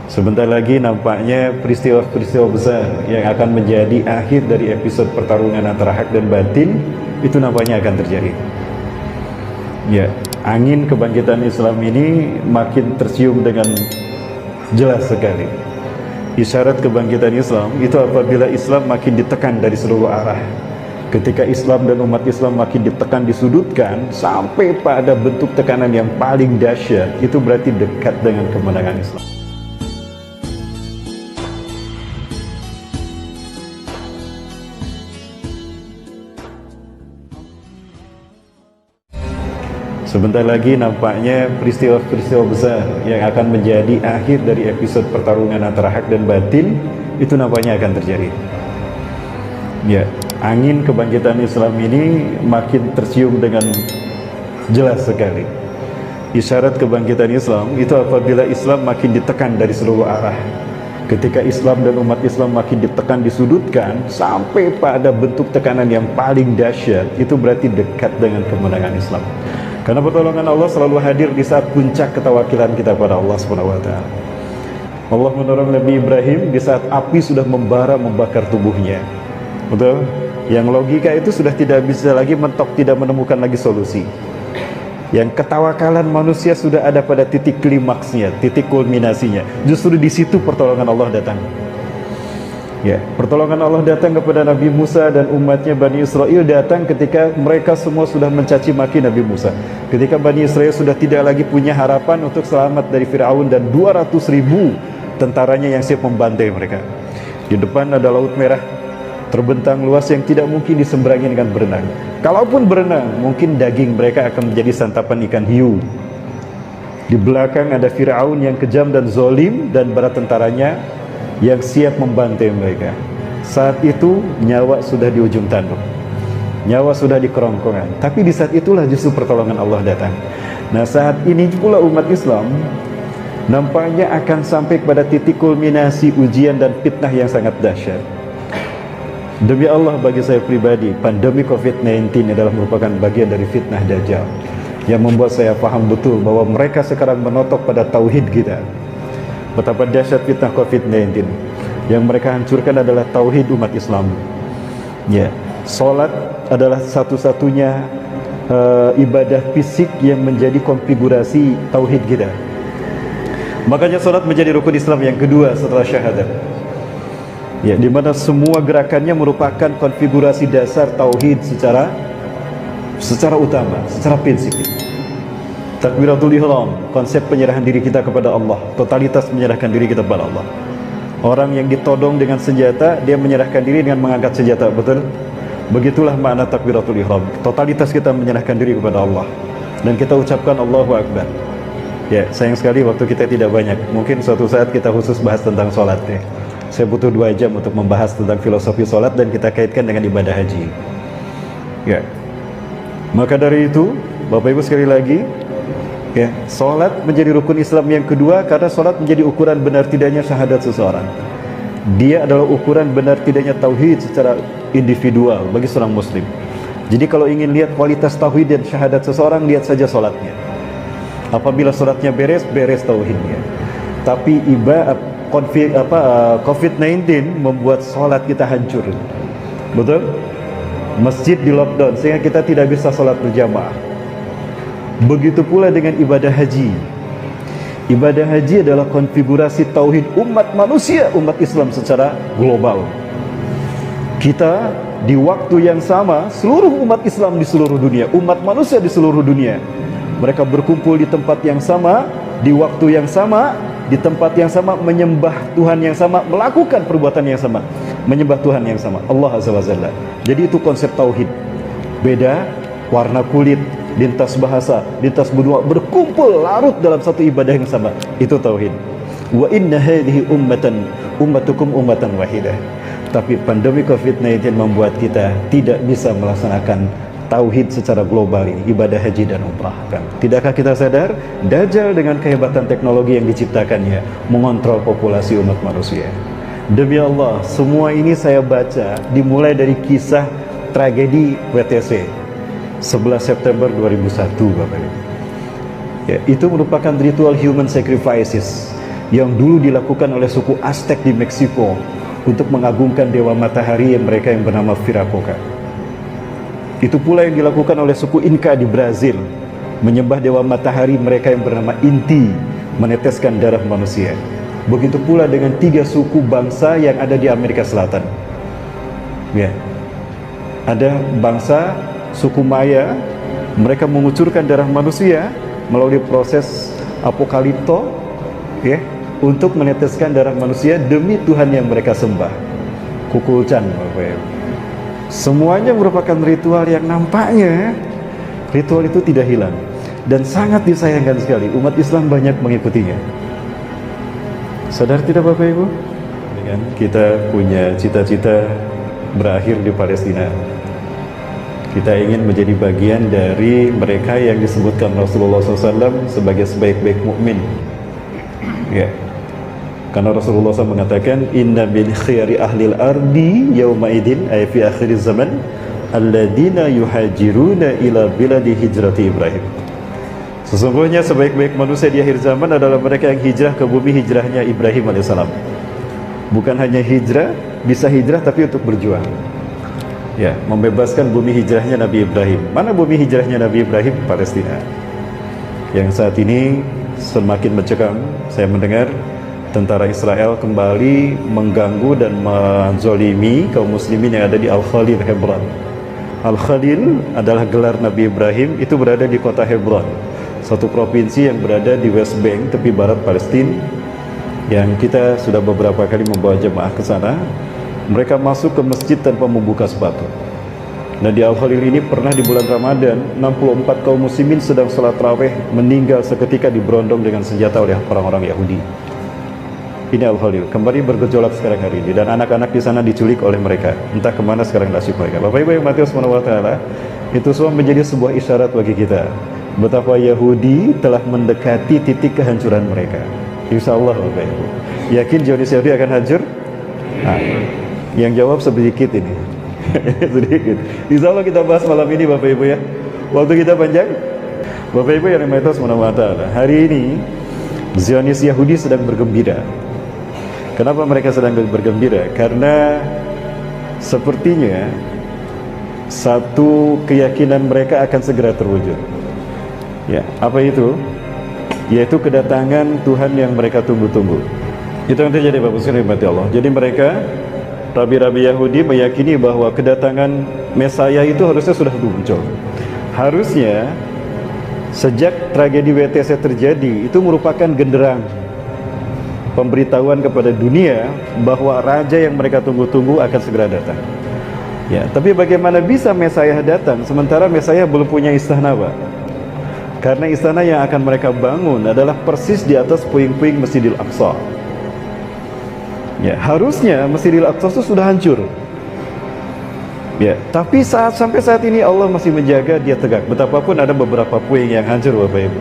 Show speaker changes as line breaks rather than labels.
Sebentar lagi nampaknya peristiwa-peristiwa besar yang akan menjadi akhir dari episode pertarungan antara hak dan batin itu nampaknya akan terjadi. Ya, angin kebangkitan Islam ini makin tercium dengan jelas sekali. Isyarat kebangkitan Islam itu apabila Islam makin ditekan dari seluruh arah. Ketika Islam dan umat Islam makin ditekan, disudutkan sampai pada bentuk tekanan yang paling dahsyat, itu berarti dekat dengan kemenangan Islam. Sebentar lagi nampaknya peristiwa-peristiwa besar yang akan menjadi akhir dari episode pertarungan antara hak dan batin itu nampaknya akan terjadi. Ya, angin kebangkitan Islam ini makin tercium dengan jelas sekali. Isyarat kebangkitan Islam itu apabila Islam makin ditekan dari seluruh arah. Ketika Islam dan umat Islam makin ditekan, disudutkan sampai pada bentuk tekanan yang paling dahsyat, itu berarti dekat dengan kemenangan Islam. Karena pertolongan Allah selalu hadir di saat puncak ketawakilan kita pada Allah SWT. Allah menolong Nabi Ibrahim di saat api sudah membara membakar tubuhnya. Betul? Yang logika itu sudah tidak bisa lagi mentok, tidak menemukan lagi solusi. Yang ketawakalan manusia sudah ada pada titik klimaksnya, titik kulminasinya. Justru di situ pertolongan Allah datang. Ya, pertolongan Allah datang kepada Nabi Musa dan umatnya Bani Israel datang ketika mereka semua sudah mencaci maki Nabi Musa. Ketika Bani Israel sudah tidak lagi punya harapan untuk selamat dari Fir'aun dan 200.000 tentaranya yang siap membantai mereka. Di depan ada Laut Merah terbentang luas yang tidak mungkin diseberangi dengan berenang. Kalaupun berenang, mungkin daging mereka akan menjadi santapan ikan hiu. Di belakang ada Fir'aun yang kejam dan zolim dan para tentaranya yang siap membantai mereka. Saat itu nyawa sudah di ujung tanduk, nyawa sudah di kerongkongan. Tapi di saat itulah justru pertolongan Allah datang. Nah, saat ini pula umat Islam nampaknya akan sampai pada titik kulminasi ujian dan fitnah yang sangat dahsyat. Demi Allah, bagi saya pribadi, pandemi COVID-19 adalah merupakan bagian dari fitnah Dajjal yang membuat saya paham betul bahwa mereka sekarang menotok pada tauhid kita. Betapa dahsyat fitnah COVID-19. Yang mereka hancurkan adalah tauhid umat Islam. Ya, salat adalah satu-satunya ibadah fisik yang menjadi konfigurasi tauhid kita. Makanya salat menjadi rukun Islam yang kedua setelah syahadat. Ya, di mana semua gerakannya merupakan konfigurasi dasar tauhid secara utama, secara prinsip. Takbiratul ihram, konsep penyerahan diri kita kepada Allah, totalitas menyerahkan diri kita kepada Allah. Orang yang ditodong dengan senjata, dia menyerahkan diri dengan mengangkat senjata, betul? Begitulah makna takbiratul ihram, totalitas kita menyerahkan diri kepada Allah. Dan kita ucapkan Allahu Akbar. Ya, sayang sekali waktu kita tidak banyak. Mungkin suatu saat kita khusus bahas tentang sholat ya. Saya butuh 2 jam untuk membahas tentang filosofi sholat dan kita kaitkan dengan ibadah haji. Ya, maka dari itu, Bapak Ibu sekali lagi, ya, salat menjadi rukun Islam yang kedua karena salat menjadi ukuran benar tidaknya syahadat seseorang. Dia adalah ukuran benar tidaknya tauhid secara individual bagi seorang muslim. Jadi kalau ingin lihat kualitas tauhid dan syahadat seseorang, lihat saja salatnya. Apabila salatnya beres, beres tauhidnya. Tapi COVID-19 membuat salat kita hancur. Betul? Masjid di lockdown sehingga kita tidak bisa salat berjamaah. Begitu pula dengan ibadah haji. Ibadah haji adalah konfigurasi tauhid umat manusia, umat Islam secara global. Kita di waktu yang sama, seluruh umat Islam di seluruh dunia, umat manusia di seluruh dunia, mereka berkumpul di tempat yang sama, di waktu yang sama, di tempat yang sama, menyembah Tuhan yang sama, melakukan perbuatan yang sama, menyembah Tuhan yang sama, Allah Azza wa Jalla. Jadi itu konsep tauhid. Beda warna kulit, lintas bahasa, lintas benua, berkumpul larut dalam satu ibadah yang sama. Itu tauhid. Wa inna hadhihi ummatukum ummatan wahidah. Tapi pandemi COVID-19 membuat kita tidak bisa melaksanakan tauhid secara global ini, ibadah haji dan umrah kan. Tidakkah kita sadar Dajjal dengan kehebatan teknologi yang diciptakannya mengontrol populasi umat manusia? Demi Allah, semua ini saya baca dimulai dari kisah tragedi WTC 11 September 2001 Bapak Ibu. Ya, itu merupakan ritual human sacrifices yang dulu dilakukan oleh suku Aztec di Meksiko untuk mengagungkan dewa matahari mereka yang bernama Viracocha. Itu pula yang dilakukan oleh suku Inca di Brazil, menyembah dewa matahari mereka yang bernama Inti, meneteskan darah manusia. Begitu pula dengan 3 suku bangsa yang ada di Amerika Selatan. Ya, ada bangsa suku Maya, mereka mengucurkan darah manusia melalui proses apokalipto, ya, untuk meneteskan darah manusia demi Tuhan yang mereka sembah, Kukulcan, Bapak Ibu. Semuanya merupakan ritual yang nampaknya ritual itu tidak hilang dan sangat disayangkan sekali umat Islam banyak mengikutinya. Sadar tidak Bapak Ibu? Kita punya cita-cita berakhir di Palestina. Kita ingin menjadi bagian dari mereka yang disebutkan Rasulullah SAW sebagai sebaik-baik mukmin. Ya, karena Rasulullah SAW mengatakan, Inna min khiyari ahlil ardi yawma idin ay fi akhir zaman alladina yuhajiruna ila biladi hijrati Ibrahim. Sesungguhnya sebaik-baik manusia di akhir zaman adalah mereka yang hijrah ke bumi hijrahnya Ibrahim alaihissalam. Bukan hanya hijrah, bisa hijrah tapi untuk berjuang. Ya, membebaskan bumi hijrahnya Nabi Ibrahim. Mana bumi hijrahnya Nabi Ibrahim? Palestina. Yang saat ini semakin mencekam. Saya mendengar tentara Israel kembali mengganggu dan menzolimi kaum muslimin yang ada di Al-Khalil, Hebron. Al-Khalil adalah gelar Nabi Ibrahim, itu berada di kota Hebron, satu provinsi yang berada di West Bank, tepi barat Palestina, yang kita sudah beberapa kali membawa jemaah ke sana. Mereka masuk ke masjid tanpa membuka sepatu. Nah, di Al-Khalil ini pernah di bulan Ramadan 64 kaum muslimin sedang sholat tarawih meninggal seketika diberondong dengan senjata oleh orang-orang Yahudi. Ini Al-Khalil kembali bergejolak sekarang hari ini, dan anak-anak di sana diculik oleh mereka. Entah kemana sekarang nasib mereka. Bapak Ibu yang mati subhanahu wa ta'ala, itu semua menjadi sebuah isyarat bagi kita betapa Yahudi telah mendekati titik kehancuran mereka. Insya Allah Bapak Ibu. Yakin Zionis Yahudi akan hancur? Nah, yang jawab sedikit ini. Sedikit. Insya Allah kita bahas malam ini Bapak Ibu ya. Waktu kita panjang. Bapak Ibu yang dimati subhanahu wa ta'ala, hari ini Zionis Yahudi sedang bergembira. Kenapa mereka sedang bergembira? Karena sepertinya satu keyakinan mereka akan segera terwujud. Ya, apa itu? Yaitu kedatangan Tuhan yang mereka tunggu-tunggu. Itu yang terjadi Bapak sekalian rahmati Allah. Jadi mereka, rabi-rabi Yahudi meyakini bahwa kedatangan Mesaya itu harusnya sudah muncul. Harusnya sejak tragedi WTC terjadi, itu merupakan genderang pemberitahuan kepada dunia bahwa raja yang mereka tunggu-tunggu akan segera datang. Ya, tapi bagaimana bisa Mesaya datang sementara Mesaya belum punya istana, Pak? Karena istana yang akan mereka bangun adalah persis di atas puing-puing Masjidil Aqsa. Ya, harusnya Masjidil Aqsa itu sudah hancur. Ya, tapi sampai saat ini Allah masih menjaga dia tegak. Betapapun ada beberapa puing yang hancur Bapak Ibu.